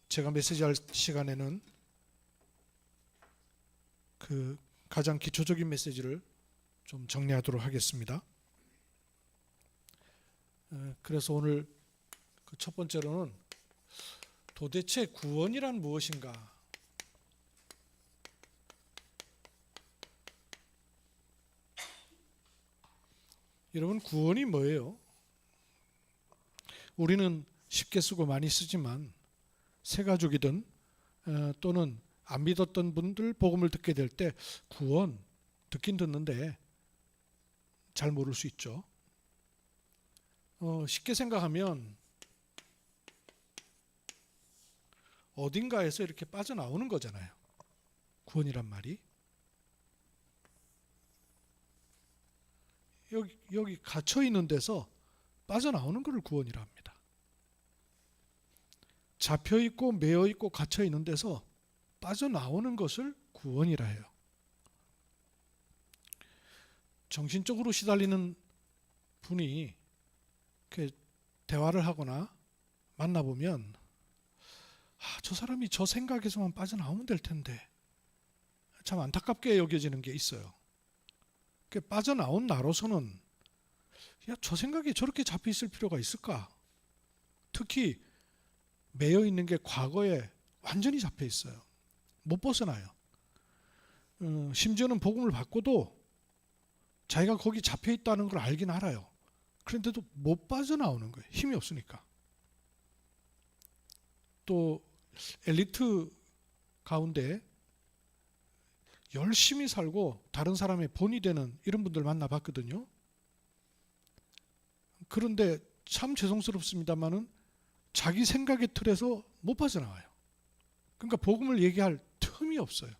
제가 메시지할 시간에는 가장 기초적인 메시지를 좀 정리하도록 하겠습니다. 그래서 오늘 첫 번째로는 도대체 구원이란 무엇인가? 여러분, 구원이 뭐예요? 우리는 쉽게 쓰고 많이 쓰지만 새가족이든 또는 안 믿었던 분들 복음을 듣게 될 때 구원 듣긴 듣는데 잘 모를 수 있죠. 쉽게 생각하면 어딘가에서 이렇게 빠져나오는 거잖아요. 구원이란 말이. 여기 갇혀 있는 데서 빠져나오는 것을 구원이라 합니다. 잡혀 있고 매여 있고 갇혀 있는 데서 빠져나오는 것을 구원이라 해요. 정신적으로 시달리는 분이 이렇게 대화를 하거나 만나보면 저 사람이 저 생각에서만 빠져나오면 될 텐데 참 안타깝게 여겨지는 게 있어요. 빠져나온 나로서는 저 생각에 저렇게 잡혀 있을 필요가 있을까? 특히 매여 있는 게 과거에 완전히 잡혀 있어요. 못 벗어나요. 심지어는 복음을 받고도 자기가 거기 잡혀 있다는 걸 알긴 알아요. 그런데도 못 빠져나오는 거예요. 힘이 없으니까. 또 엘리트 가운데 열심히 살고 다른 사람의 본이 되는 이런 분들 만나봤거든요. 그런데 참 죄송스럽습니다만은 자기 생각의 틀에서 못 빠져나와요. 그러니까 복음을 얘기할 틈이 없어요.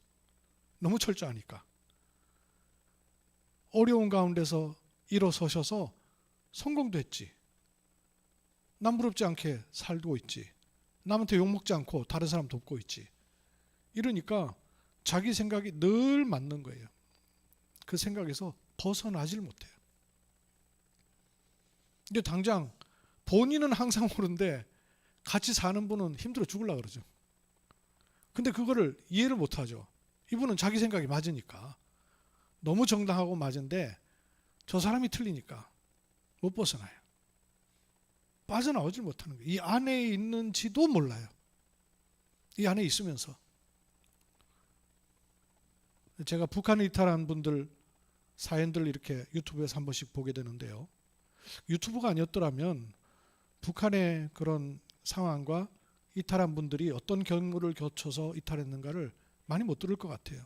너무 철저하니까. 어려운 가운데서 일어서셔서 성공도 했지. 남부럽지 않게 살고 있지. 남한테 욕먹지 않고 다른 사람 돕고 있지. 이러니까 자기 생각이 늘 맞는 거예요. 그 생각에서 벗어나질 못해요. 근데 당장 본인은 항상 옳은데 같이 사는 분은 힘들어 죽으려고 그러죠. 근데 그거를 이해를 못하죠. 이분은 자기 생각이 맞으니까. 너무 정당하고 맞은데 저 사람이 틀리니까 못 벗어나요. 빠져나오질 못하는 거예요. 이 안에 있는지도 몰라요. 이 안에 있으면서. 제가 북한에 이탈한 분들 사연들 이렇게 유튜브에서 한 번씩 보게 되는데요. 유튜브가 아니었더라면 북한의 그런 상황과 이탈한 분들이 어떤 경우를 거쳐서 이탈했는가를 많이 못 들을 것 같아요.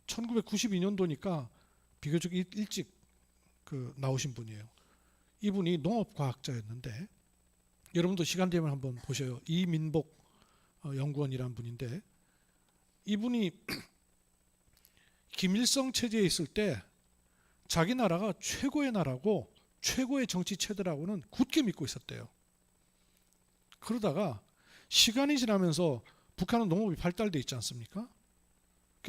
1992년도니까 비교적 일찍 나오신 분이에요. 이분이 농업과학자였는데 여러분도 시간 되면 한번 보셔요. 이민복 연구원이라는 분인데 이분이 김일성 체제에 있을 때 자기 나라가 최고의 나라고 최고의 정치 체제라고는 굳게 믿고 있었대요. 그러다가 시간이 지나면서 북한은 농업이 발달돼 있지 않습니까?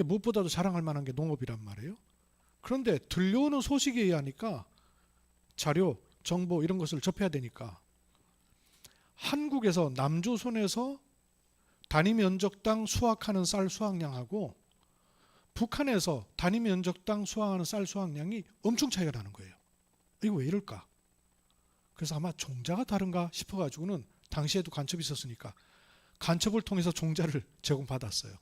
무엇보다도 자랑할 만한 게 농업이란 말이에요. 그런데 들려오는 소식에 의하니까 자료, 정보 이런 것을 접해야 되니까 한국에서 남조선에서 단위 면적당 수확하는 쌀 수확량하고 북한에서 단위 면적당 수확하는 쌀 수확량이 엄청 차이가 나는 거예요. 이거 왜 이럴까? 그래서 아마 종자가 다른가 싶어가지고는 당시에도 간첩이 있었으니까 간첩을 통해서 종자를 제공받았어요.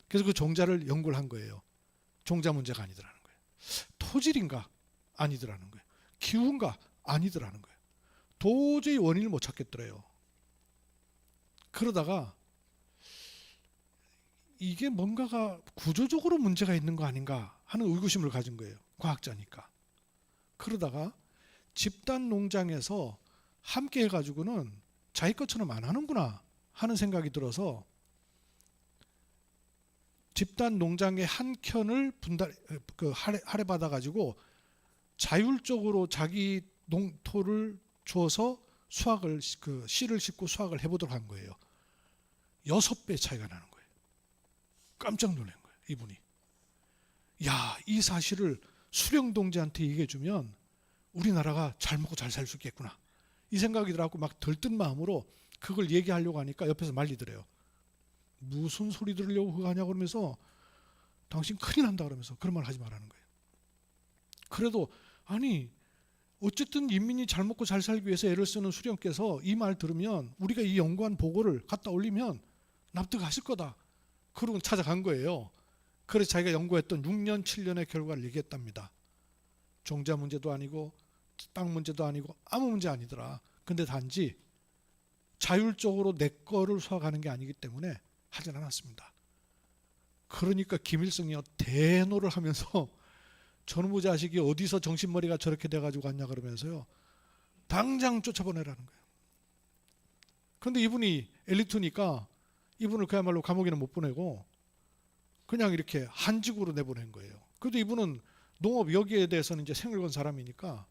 그래서 그 종자를 연구를 한 거예요. 종자 문제가 아니더라는 거예요. 토질인가? 아니더라는 거예요. 기후인가? 아니더라는 거예요. 도저히 원인을 못 찾겠더래요. 그러다가 이게 뭔가가 구조적으로 문제가 있는 거 아닌가 하는 의구심을 가진 거예요. 과학자니까. 그러다가 집단 농장에서 함께 해가지고는 자기 것처럼 안 하는구나 하는 생각이 들어서 집단 농장의 한 켠을 할애받아 가지고 자율적으로 자기 농토를 주어서 수확을 씨를 싣고 수확을 해보도록 한 거예요. 6배 차이가 나는 거예요. 깜짝 놀란 거예요. 이분이. 이 사실을 수령동지한테 얘기해주면 우리나라가 잘 먹고 잘 살 수 있겠구나. 이 생각이 들어갖고 막 들뜬 마음으로 그걸 얘기하려고 하니까 옆에서 말리더래요. 무슨 소리 들으려고 그거 하냐고 그러면서 당신 큰일 난다 그러면서 그런 말 하지 말라는 거예요. 그래도 아니 어쨌든 인민이 잘 먹고 잘 살기 위해서 애를 쓰는 수령께서 이 말 들으면 우리가 이 연구한 보고를 갖다 올리면 납득하실 거다. 그러고 찾아간 거예요. 그래서 자기가 연구했던 6년 7년의 결과를 얘기했답니다. 종자 문제도 아니고 땅 문제도 아니고 아무 문제 아니더라. 근데 단지 자율적으로 내 거를 수확하는 게 아니기 때문에 하진 않았습니다. 그러니까 김일성이요 대노를 하면서 저놈의 자식이 어디서 정신머리가 저렇게 돼가지고 왔냐 그러면서요 당장 쫓아보내라는 거예요. 그런데 이분이 엘리트니까 이분을 그야말로 감옥에는 못 보내고 그냥 이렇게 한직으로 내보낸 거예요. 그래도 이분은 농업 여기에 대해서는 이제 생을 건 사람이니까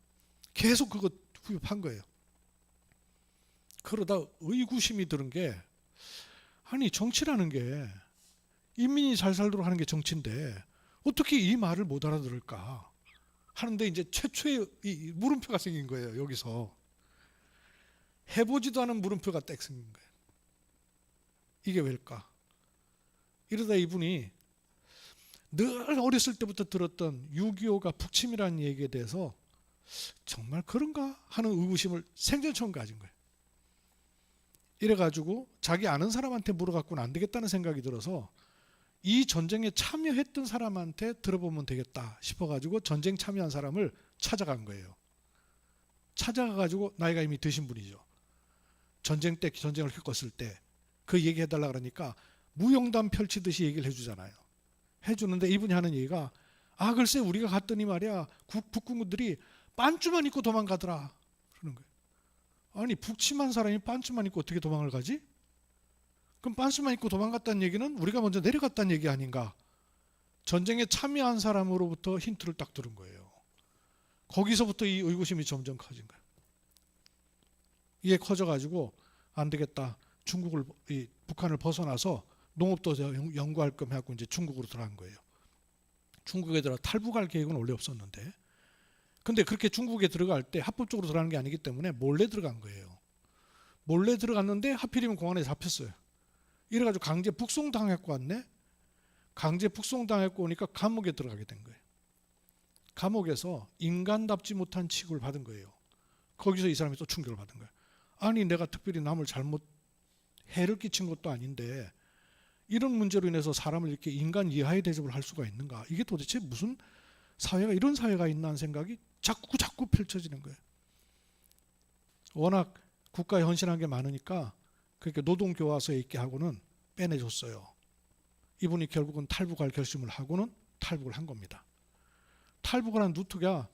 계속 그거 후입한 거예요. 그러다 의구심이 드는 게 아니 정치라는 게 인민이 잘 살도록 하는 게 정치인데 어떻게 이 말을 못 알아들을까 하는데 이제 최초의 이 물음표가 생긴 거예요. 여기서 해보지도 않은 물음표가 딱 생긴 거예요. 이게 왜일까? 이러다 이분이 늘 어렸을 때부터 들었던 6.25가 북침이라는 얘기에 대해서 정말 그런가 하는 의구심을 생전 처음 가진 거예요. 이래가지고 자기 아는 사람한테 물어갖고는 안 되겠다는 생각이 들어서 이 전쟁에 참여했던 사람한테 들어보면 되겠다 싶어가지고 전쟁 참여한 사람을 찾아간 거예요. 찾아가가지고 나이가 이미 드신 분이죠. 전쟁 때 전쟁을 겪었을 때 그 얘기해달라 그러니까 무용담 펼치듯이 얘기를 해주잖아요. 해주는데 이분이 하는 얘기가 아 글쎄 우리가 갔더니 말이야 북군들이 빤쭈만 입고 도망가더라 그러는 거예요. 아니 북침한 사람이 빤쭈만 입고 어떻게 도망을 가지? 그럼 빤쭈만 입고 도망갔다는 얘기는 우리가 먼저 내려갔다는 얘기 아닌가? 전쟁에 참여한 사람으로부터 힌트를 딱 들은 거예요. 거기서부터 이 의구심이 점점 커진 거예요. 이게 커져가지고 안 되겠다. 북한을 벗어나서 농업도 연구할 겸 해갖고 이제 중국으로 들어간 거예요. 중국에 들어 탈북할 계획은 원래 없었는데, 근데 그렇게 중국에 들어갈 때 합법적으로 들어가는 게 아니기 때문에 몰래 들어간 거예요. 몰래 들어갔는데 하필이면 공안에 잡혔어요. 이래가지고 강제 북송당했고 왔네. 강제 북송당했고 오니까 감옥에 들어가게 된 거예요. 감옥에서 인간답지 못한 취급을 받은 거예요. 거기서 이 사람이 또 충격을 받은 거예요. 아니 내가 특별히 남을 잘못 해를 끼친 것도 아닌데 이런 문제로 인해서 사람을 이렇게 인간 이하의 대접을 할 수가 있는가? 이게 도대체 무슨 사회가 이런 사회가 있나 하는 생각이 자꾸 펼쳐지는 거예요. 워낙 국가에 헌신한 게 많으니까 그렇게 노동교화소에 있게 하고는 빼내줬어요. 이분이 결국은 탈북할 결심을 하고는 탈북을 한 겁니다. 탈북을 한 루트가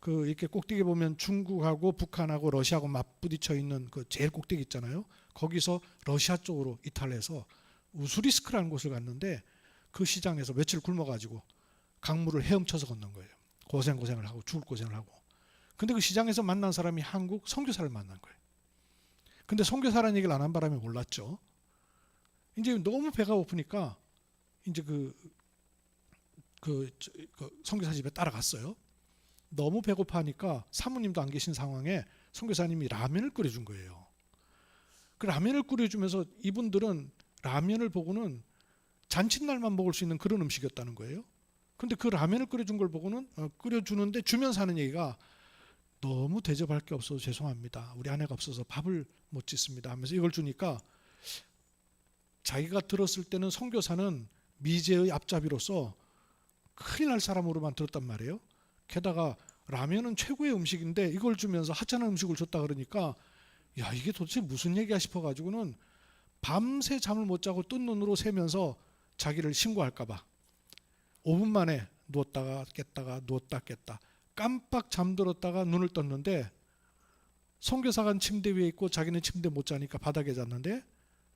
그 이렇게 꼭대기 보면 중국하고 북한하고 러시아하고 맞부딪혀 있는 그 제일 꼭대기 있잖아요. 거기서 러시아 쪽으로 이탈해서 우수리스크라는 곳을 갔는데 그 시장에서 며칠 굶어가지고 강물을 헤엄쳐서 건넌 거예요. 고생을 하고 죽을 고생을 하고. 근데 그 시장에서 만난 사람이 한국 선교사를 만난 거예요. 근데 선교사라는 얘기를 안 한 바람에 몰랐죠. 이제 너무 배가 고프니까 이제 그 선교사 집에 따라갔어요. 너무 배고파하니까 사모님도 안 계신 상황에 선교사님이 라면을 끓여준 거예요. 그 라면을 끓여주면서 이분들은 라면을 보고는 잔칫날만 먹을 수 있는 그런 음식이었다는 거예요. 근데 그 라면을 끓여준 걸 보고는 끓여주는데 주면서 하는 얘기가 너무 대접할 게 없어서 죄송합니다. 우리 아내가 없어서 밥을 못 짓습니다 하면서 이걸 주니까 자기가 들었을 때는 선교사는 미제의 앞잡이로서 큰일 날 사람으로만 들었단 말이에요. 게다가 라면은 최고의 음식인데 이걸 주면서 하찮은 음식을 줬다 그러니까 야 이게 도대체 무슨 얘기야 싶어가지고는 밤새 잠을 못 자고 뜬 눈으로 새면서 자기를 신고할까봐 5분 만에 누웠다가 깼다가 누웠다 깼다 깜빡 잠들었다가 눈을 떴는데 선교사가 침대 위에 있고 자기는 침대 못 자니까 바닥에 잤는데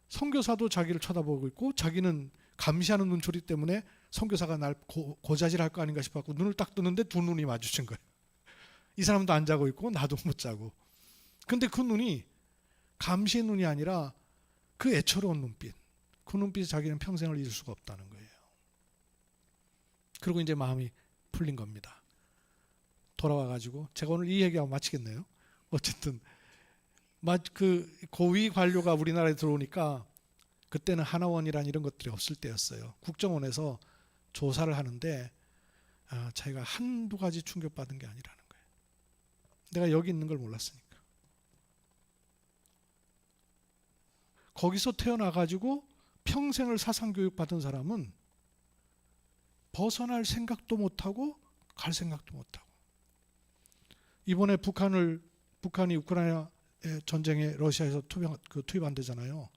선교사도 자기를 쳐다보고 있고 자기는 감시하는 눈초리 때문에 선교사가 날 고자질할 거 아닌가 싶어서 눈을 딱 뜨는데 두 눈이 마주친 거예요. 이 사람도 안 자고 있고 나도 못 자고. 근데 그 눈이 감시의 눈이 아니라 그 애처로운 눈빛. 그 눈빛에 자기는 평생을 잊을 수가 없다는 거예요. 그리고 이제 마음이 풀린 겁니다. 돌아와가지고 제가 오늘 이 얘기하고 마치겠네요. 어쨌든 그 고위 관료가 우리나라에 들어오니까 그때는 하나원이란 이런 것들이 없을 때였어요. 국정원에서 조사를 하는데 자기가 한두 가지 충격받은 게 아니라는 거예요. 내가 여기 있는 걸 몰랐으니까. 거기서 태어나가지고 평생을 사상교육 받은 사람은 벗어날 생각도 못하고 갈 생각도 못하고, 이번에 북한이 우크라이나 전쟁에 러시아에서 투입 안 되잖아요.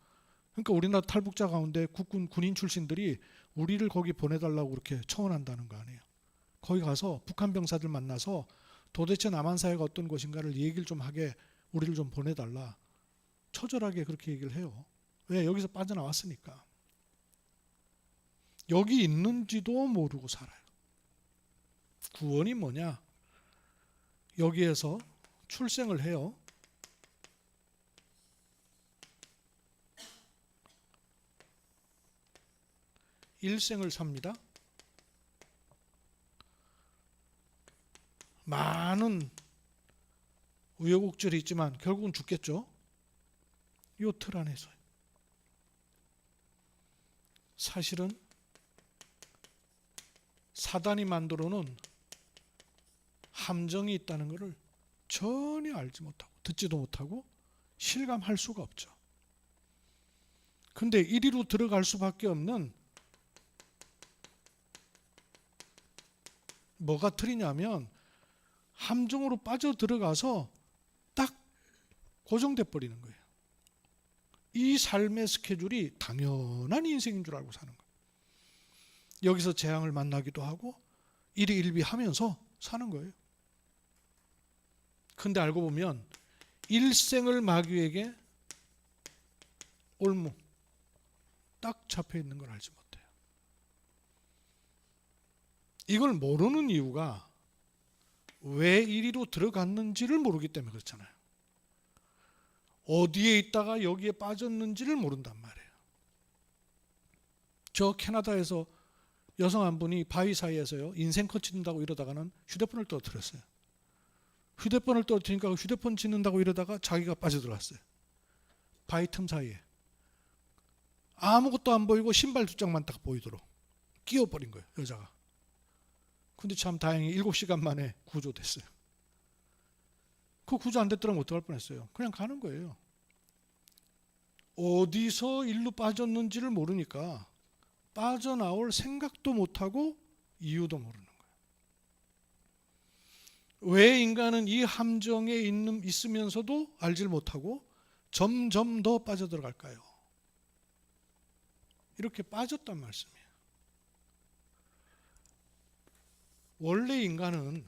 그러니까 우리나라 탈북자 가운데 군인 출신들이 우리를 거기 보내달라고 그렇게 청원한다는 거 아니에요. 거기 가서 북한 병사들 만나서 도대체 남한 사회가 어떤 것인가를 얘기를 좀 하게 우리를 좀 보내달라, 처절하게 그렇게 얘기를 해요. 왜? 여기서 빠져나왔으니까. 여기 있는지도 모르고 살아요. 구원이 뭐냐? 여기에서 출생을 해요. 일생을 삽니다. 많은 우여곡절이 있지만 결국은 죽겠죠. 이 틀 안에서. 사실은 사단이 만들어 놓은 함정이 있다는 것을 전혀 알지 못하고 듣지도 못하고 실감할 수가 없죠. 근데 이리로 들어갈 수밖에 없는 뭐가 틀이냐면, 함정으로 빠져 들어가서 딱 고정돼 버리는 거예요. 이 삶의 스케줄이 당연한 인생인 줄 알고 사는 거예요. 여기서 재앙을 만나기도 하고 일희일비하면서 사는 거예요. 근데 알고 보면 일생을 마귀에게 올무 딱 잡혀 있는 걸 알지 못해요. 이걸 모르는 이유가 왜 이리로 들어갔는지를 모르기 때문에 그렇잖아요. 어디에 있다가 여기에 빠졌는지를 모른단 말이에요. 저 캐나다에서 여성 한 분이 바위 사이에서요, 인생 커친다고 이러다가는 휴대폰을 떨어뜨렸어요. 휴대폰을 떨어뜨리니까 휴대폰 짓는다고 이러다가 자기가 빠져들어갔어요. 바위 틈 사이에. 아무것도 안 보이고 신발 두 짝만 딱 보이도록 끼워버린 거예요, 여자가. 근데 참 다행히 7시간 만에 구조됐어요. 그 구조 안 됐더라면 어떡할 뻔했어요. 그냥 가는 거예요. 어디서 일로 빠졌는지를 모르니까 빠져나올 생각도 못하고 이유도 모르는 거예요. 왜 인간은 이 함정에 있으면서도 알질 못하고 점점 더 빠져들어갈까요? 이렇게 빠졌단 말씀이에요. 원래 인간은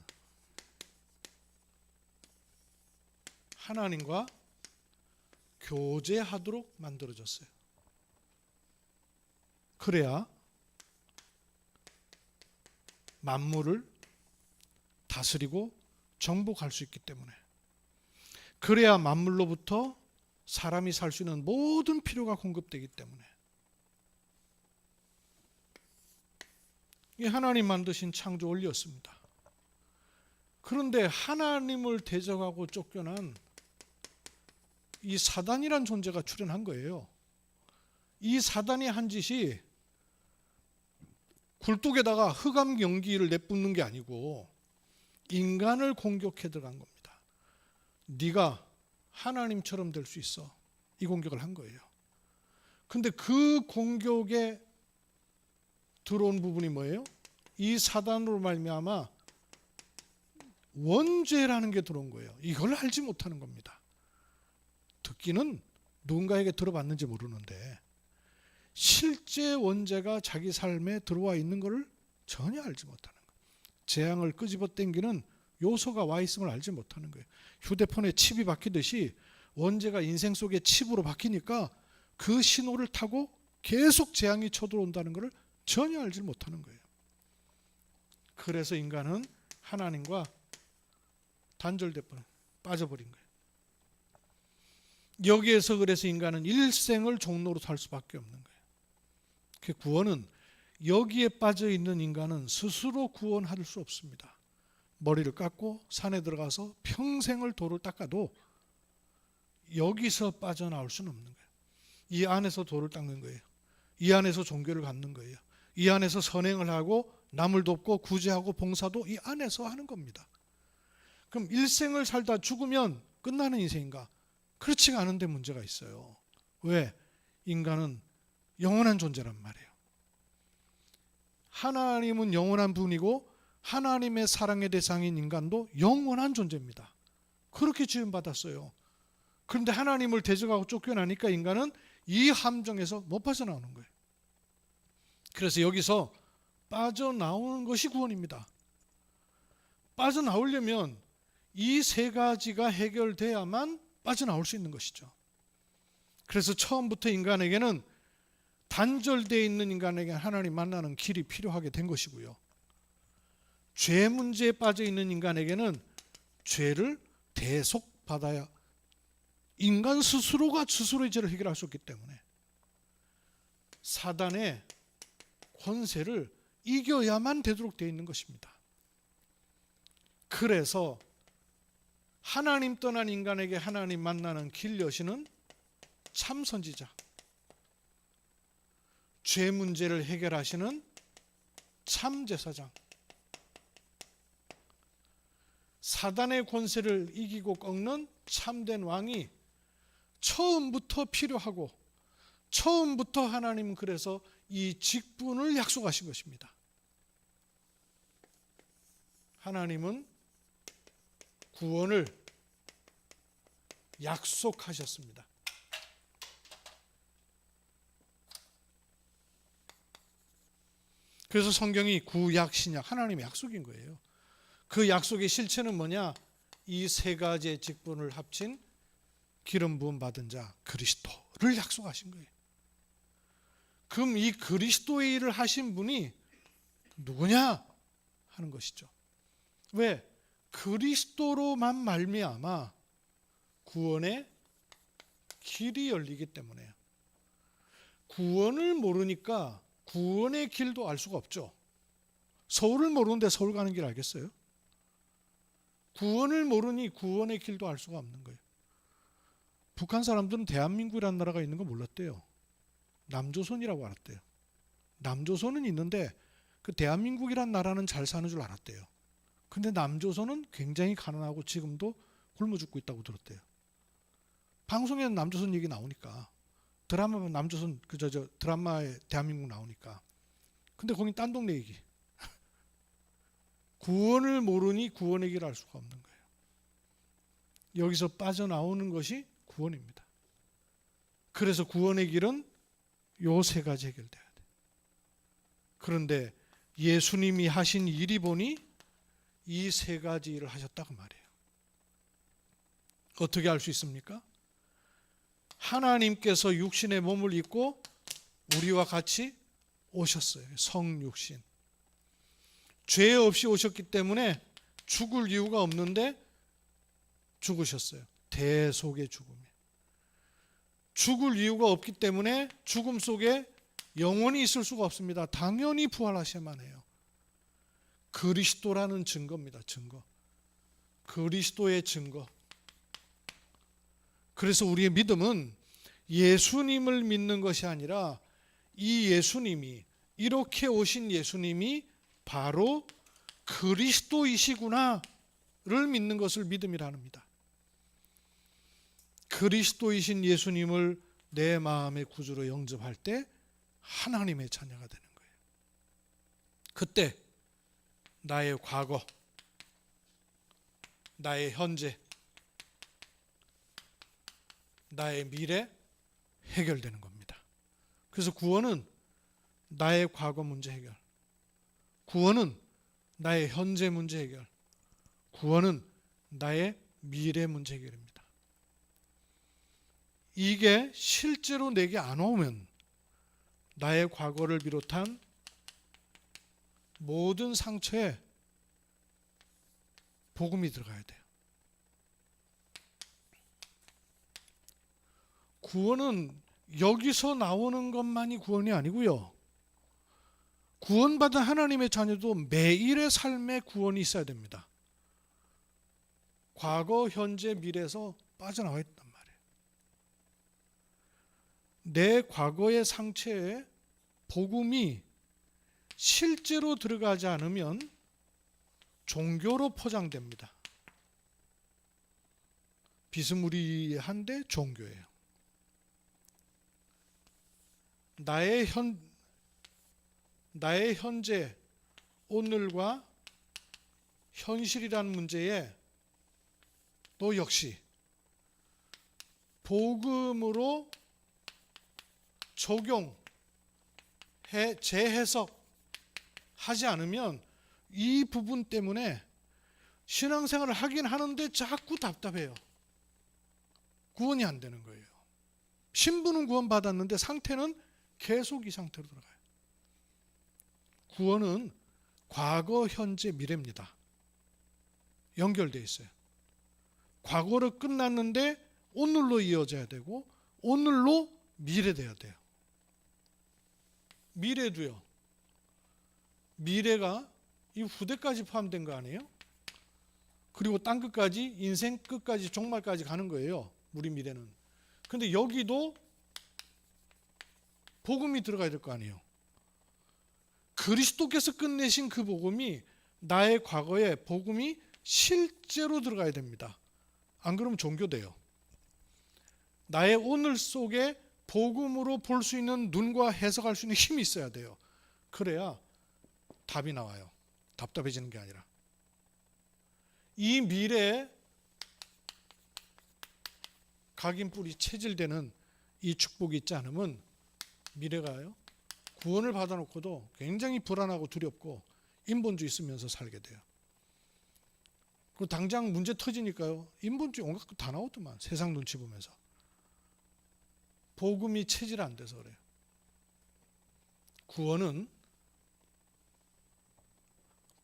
하나님과 교제하도록 만들어졌어요. 그래야 만물을 다스리고 정복할 수 있기 때문에, 그래야 만물로부터 사람이 살 수 있는 모든 필요가 공급되기 때문에, 이 하나님 만드신 창조 원리였습니다. 그런데 하나님을 대적하고 쫓겨난 이 사단이란 존재가 출현한 거예요. 이 사단이 한 짓이 굴뚝에다가 흑암 연기를 내뿜는 게 아니고 인간을 공격해 들어간 겁니다. 네가 하나님처럼 될 수 있어. 이 공격을 한 거예요. 근데 그 공격에 들어온 부분이 뭐예요? 이 사단으로 말미암아 원죄라는 게 들어온 거예요. 이걸 알지 못하는 겁니다. 듣기는 누군가에게 들어봤는지 모르는데 실제 원죄가 자기 삶에 들어와 있는 것을 전혀 알지 못하는 거예요. 재앙을 끄집어 당기는 요소가 와 있음을 알지 못하는 거예요. 휴대폰에 칩이 박히듯이 원죄가 인생 속에 칩으로 박히니까 그 신호를 타고 계속 재앙이 쳐들어온다는 것을 전혀 알지 못하는 거예요. 그래서 인간은 하나님과 단절돼 빠져버린 거예요. 여기에서 그래서 인간은 일생을 종로로 살 수밖에 없는 거예요. 그 구원은, 여기에 빠져 있는 인간은 스스로 구원할 수 없습니다. 머리를 깎고 산에 들어가서 평생을 돌을 닦아도 여기서 빠져나올 수는 없는 거예요. 이 안에서 돌을 닦는 거예요. 이 안에서 종교를 갖는 거예요. 이 안에서 선행을 하고 남을 돕고 구제하고 봉사도 이 안에서 하는 겁니다. 그럼 일생을 살다 죽으면 끝나는 인생인가? 그렇지가 않은데 문제가 있어요. 왜? 인간은 영원한 존재란 말이에요. 하나님은 영원한 분이고 하나님의 사랑의 대상인 인간도 영원한 존재입니다. 그렇게 지음받았어요. 그런데 하나님을 대적하고 쫓겨나니까 인간은 이 함정에서 못 빠져나오는 거예요. 그래서 여기서 빠져나오는 것이 구원입니다. 빠져나오려면 이 세 가지가 해결돼야만 빠져나올 수 있는 것이죠. 그래서 처음부터 인간에게는 단절되어 있는 인간에게 하나님 만나는 길이 필요하게 된 것이고요. 죄 문제에 빠져 있는 인간에게는 죄를 대속받아야 인간 스스로가 스스로의 죄를 해결할 수 없기 때문에 사단의 권세를 이겨야만 되도록 되어 있는 것입니다. 그래서 하나님 떠난 인간에게 하나님 만나는 길 여시는 참 선지자, 죄 문제를 해결하시는 참 제사장, 사단의 권세를 이기고 꺾는 참된 왕이 처음부터 필요하고 처음부터 하나님은 그래서 이 직분을 약속하신 것입니다. 하나님은 구원을 약속하셨습니다. 그래서 성경이 구약 신약 하나님의 약속인 거예요. 그 약속의 실체는 뭐냐? 이 세 가지의 직분을 합친 기름 부음 받은 자 그리스도를 약속하신 거예요. 그럼 이 그리스도의 일을 하신 분이 누구냐 하는 것이죠. 왜? 그리스도로만 말미암아 구원의 길이 열리기 때문에요. 구원을 모르니까 구원의 길도 알 수가 없죠. 서울을 모르는데 서울 가는 길 알겠어요? 구원을 모르니 구원의 길도 알 수가 없는 거예요. 북한 사람들은 대한민국이라는 나라가 있는 거 몰랐대요. 남조선이라고 알았대요. 남조선은 있는데 그 대한민국이라는 나라는 잘 사는 줄 알았대요. 근데 남조선은 굉장히 가난하고 지금도 굶어 죽고 있다고 들었대요. 방송에는 남조선 얘기 나오니까 드라마면 남조선 드라마에 대한민국 나오니까. 근데 거긴 딴 동네 얘기. 구원을 모르니 구원의 길을 알 수가 없는 거예요. 여기서 빠져나오는 것이 구원입니다. 그래서 구원의 길은 요 세 가지 해결돼야 돼. 그런데 예수님이 하신 일이 보니 이 세 가지 일을 하셨다고 말이에요. 어떻게 알 수 있습니까? 하나님께서 육신의 몸을 입고 우리와 같이 오셨어요. 성육신. 죄 없이 오셨기 때문에 죽을 이유가 없는데 죽으셨어요. 대속의 죽음에. 죽을 이유가 없기 때문에 죽음 속에 영원히 있을 수가 없습니다. 당연히 부활하셔야만 해요. 그리스도라는 증거입니다. 증거. 그리스도의 증거. 그래서 우리의 믿음은 예수님을 믿는 것이 아니라 이 예수님이, 이렇게 오신 예수님이 바로 그리스도이시구나를 믿는 것을 믿음이라 합니다. 그리스도이신 예수님을 내 마음의 구주로 영접할 때 하나님의 자녀가 되는 거예요. 그때 나의 과거, 나의 현재, 나의 미래 해결되는 겁니다. 그래서 구원은 나의 과거 문제 해결, 구원은 나의 현재 문제 해결, 구원은 나의 미래 문제 해결입니다. 이게 실제로 내게 안 오면 나의 과거를 비롯한 모든 상처에 복음이 들어가야 돼요. 구원은 여기서 나오는 것만이 구원이 아니고요. 구원받은 하나님의 자녀도 매일의 삶에 구원이 있어야 됩니다. 과거, 현재, 미래에서 빠져나와 있단 말이에요. 내 과거의 상처에 복음이 실제로 들어가지 않으면 종교로 포장됩니다. 비스무리한데 종교예요. 나의 현재, 오늘과 현실이라는 문제에 또 역시 복음으로 적용, 재해석 하지 않으면 이 부분 때문에 신앙생활을 하긴 하는데 자꾸 답답해요. 구원이 안 되는 거예요. 신분은 구원받았는데 상태는 계속 이 상태로 들어가요. 구원은 과거, 현재, 미래입니다. 연결되어 있어요. 과거로 끝났는데 오늘로 이어져야 되고 오늘로 미래돼야 돼요. 미래도요. 미래가 이 후대까지 포함된 거 아니에요? 그리고 땅 끝까지, 인생 끝까지, 종말까지 가는 거예요. 우리 미래는. 근데 여기도 복음이 들어가야 될 거 아니에요. 그리스도께서 끝내신 그 복음이 나의 과거에 복음이 실제로 들어가야 됩니다. 안 그러면 종교돼요. 나의 오늘 속에 복음으로 볼 수 있는 눈과 해석할 수 있는 힘이 있어야 돼요. 그래야 답이 나와요. 답답해지는 게 아니라. 이 미래에 각인뿔이 체질되는 이 축복이 있지 않으면 미래가요, 구원을 받아놓고도 굉장히 불안하고 두렵고 인본주의 쓰면서 살게 돼요. 그리고 당장 문제 터지니까요, 인본주의 온갖 거 다 나오더만. 세상 눈치 보면서. 복음이 체질 안 돼서 그래요. 구원은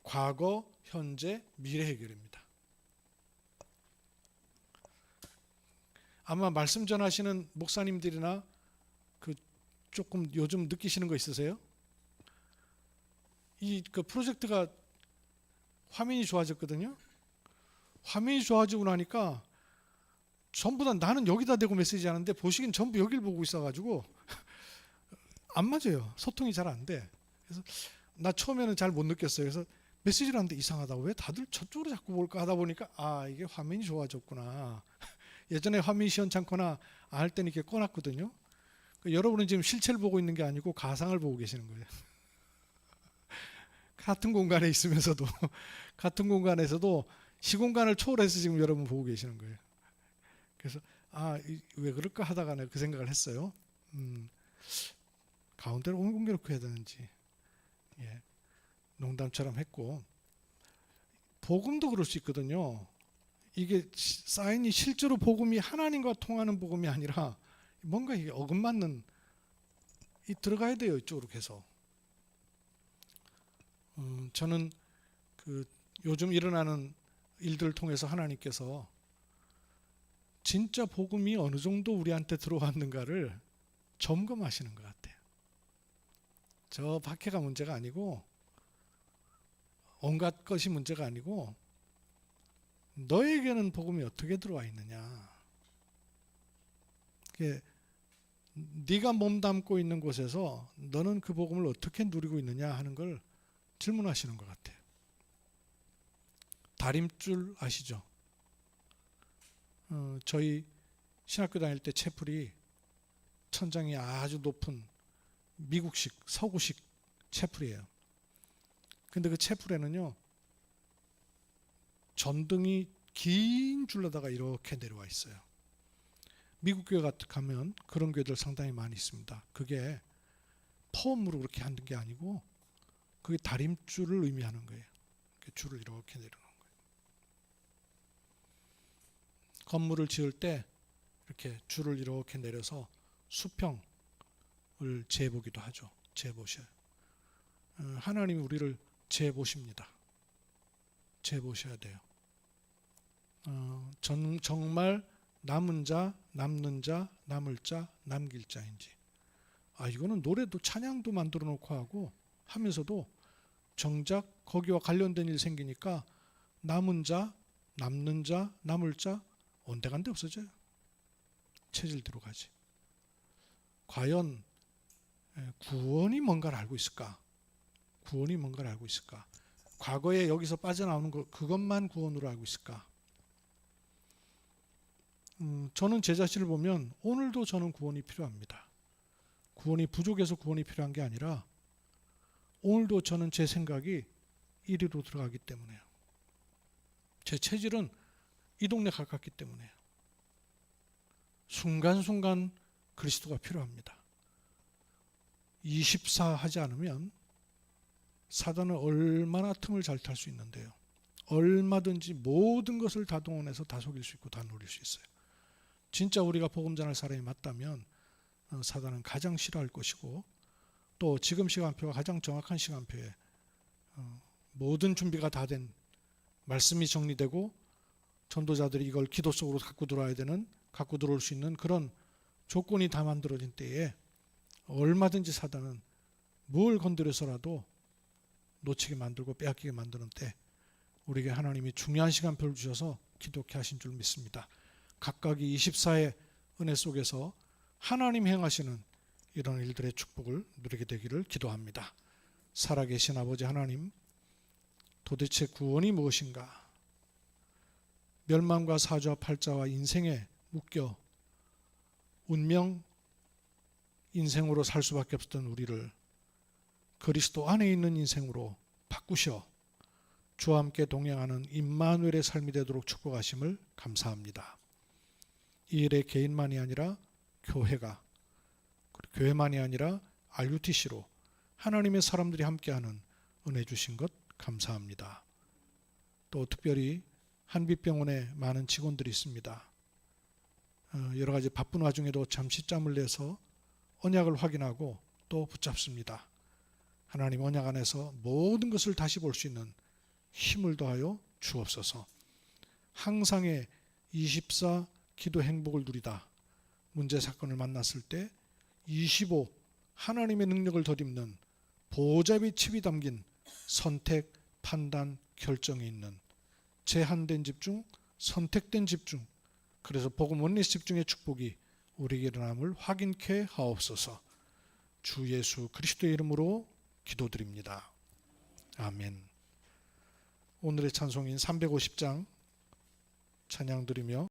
과거, 현재, 미래 해결입니다. 아마 말씀 전하시는 목사님들이나 그 조금 요즘 느끼시는 거 있으세요? 그 프로젝트가 화면이 좋아졌거든요. 화면이 좋아지고 나니까 전부 다 나는 여기다 대고 메시지 하는데 보시긴 전부 여기를 보고 있어가지고 안 맞아요. 소통이 잘 안 돼. 그래서 나 처음에는 잘 못 느꼈어요. 그래서 메시지를 하는데 이상하다. 왜 다들 저쪽으로 자꾸 볼까 하다 보니까 이게 화면이 좋아졌구나. 예전에 화면이 시원찮거나 할 때는 이렇게 꺼놨거든요. 여러분은 지금 실체를 보고 있는 게 아니고 가상을 보고 계시는 거예요. 같은 공간에 있으면서도 같은 공간에서도 시공간을 초월해서 지금 여러분 보고 계시는 거예요. 그래서 왜 그럴까 하다가 내가 그 생각을 했어요. 가운데로 옮겨놓고 해야 되는지. 예, 농담처럼 했고, 복음도 그럴 수 있거든요. 이게 사인이 실제로 복음이 하나님과 통하는 복음이 아니라 뭔가 이게 어긋맞는 들어가야 돼요. 이쪽으로 해서. 저는 그 요즘 일어나는 일들을 통해서 하나님께서 진짜 복음이 어느 정도 우리한테 들어왔는가를 점검하시는 것 같아요. 저 밖에가 문제가 아니고 온갖 것이 문제가 아니고 너에게는 복음이 어떻게 들어와 있느냐. 네가 몸담고 있는 곳에서 너는 그 복음을 어떻게 누리고 있느냐 하는 걸 질문하시는 것 같아요. 다림줄 아시죠? 저희 신학교 다닐 때 채플이 천장이 아주 높은 미국식 서구식 채플이에요. 근데 그 채플에는요, 전등이 긴 줄로다가 이렇게 내려와 있어요. 미국 교회 가면 그런 교회들 상당히 많이 있습니다. 그게 폼으로 그렇게 하는 게 아니고 그게 다림줄을 의미하는 거예요. 줄을 이렇게 내려놓은 거예요. 건물을 지을 때 이렇게 줄을 이렇게 내려서 수평을 재보기도 하죠. 재보셔요. 하나님이 우리를 재보십니다. 재보셔야 돼요. 정말 남은 자, 남는 자, 남을 자, 남길 자인지. 이거는 노래도 찬양도 만들어 놓고 하고 하면서도 정작 거기와 관련된 일 생기니까 남은 자, 남는 자, 남을 자 온데간데 없어져요. 체질대로 가지. 과연 구원이 뭔가를 알고 있을까? 구원이 뭔가를 알고 있을까? 과거에 여기서 빠져나오는 것, 그것만 구원으로 알고 있을까? 저는 제 자신을 보면 오늘도 저는 구원이 필요합니다. 구원이 부족해서 구원이 필요한 게 아니라 오늘도 저는 제 생각이 이리로 들어가기 때문에요. 제 체질은 이 동네 가깝기 때문에요. 순간순간 그리스도가 필요합니다. 24 하지 않으면 사단은 얼마나 틈을 잘 탈 수 있는데요. 얼마든지 모든 것을 다 동원해서 다 속일 수 있고 다 노릴 수 있어요. 진짜 우리가 복음 전할 사람이 맞다면 사단은 가장 싫어할 것이고 또 지금 시간표가 가장 정확한 시간표에 모든 준비가 다 된 말씀이 정리되고 전도자들이 이걸 기도 속으로 갖고 들어올 수 있는 그런 조건이 다 만들어진 때에 얼마든지 사단은 뭘 건드려서라도 놓치게 만들고 빼앗기게 만드는 때 우리에게 하나님이 중요한 시간표를 주셔서 기독케 하신 줄 믿습니다. 각각이 24의 은혜 속에서 하나님 행하시는 이런 일들의 축복을 누리게 되기를 기도합니다. 살아계신 아버지 하나님, 도대체 구원이 무엇인가? 멸망과 사죄와 팔자와 인생에 묶여 운명, 인생으로 살 수밖에 없었던 우리를 그리스도 안에 있는 인생으로 바꾸셔 주와 함께 동행하는 임마누엘의 삶이 되도록 축복하심을 감사합니다. 이 일에 개인만이 아니라 교회가, 교회만이 아니라 RUTC로 하나님의 사람들이 함께하는 은혜 주신 것 감사합니다. 또 특별히 한빛병원에 많은 직원들이 있습니다. 여러 가지 바쁜 와중에도 잠시 짬을 내서 언약을 확인하고 또 붙잡습니다. 하나님 언약 안에서 모든 것을 다시 볼 수 있는 힘을 더하여 주옵소서. 항상의 24 기도 행복을 누리다 문제 사건을 만났을 때 25 하나님의 능력을 덧입는 보좌의 칩이 담긴 선택, 판단, 결정이 있는 제한된 집중, 선택된 집중, 그래서 복음 원리 집중의 축복이 우리에게 일어남을 확인케 하옵소서. 주 예수 그리스도의 이름으로 기도드립니다. 아멘. 오늘의 찬송인 350장 찬양 드리며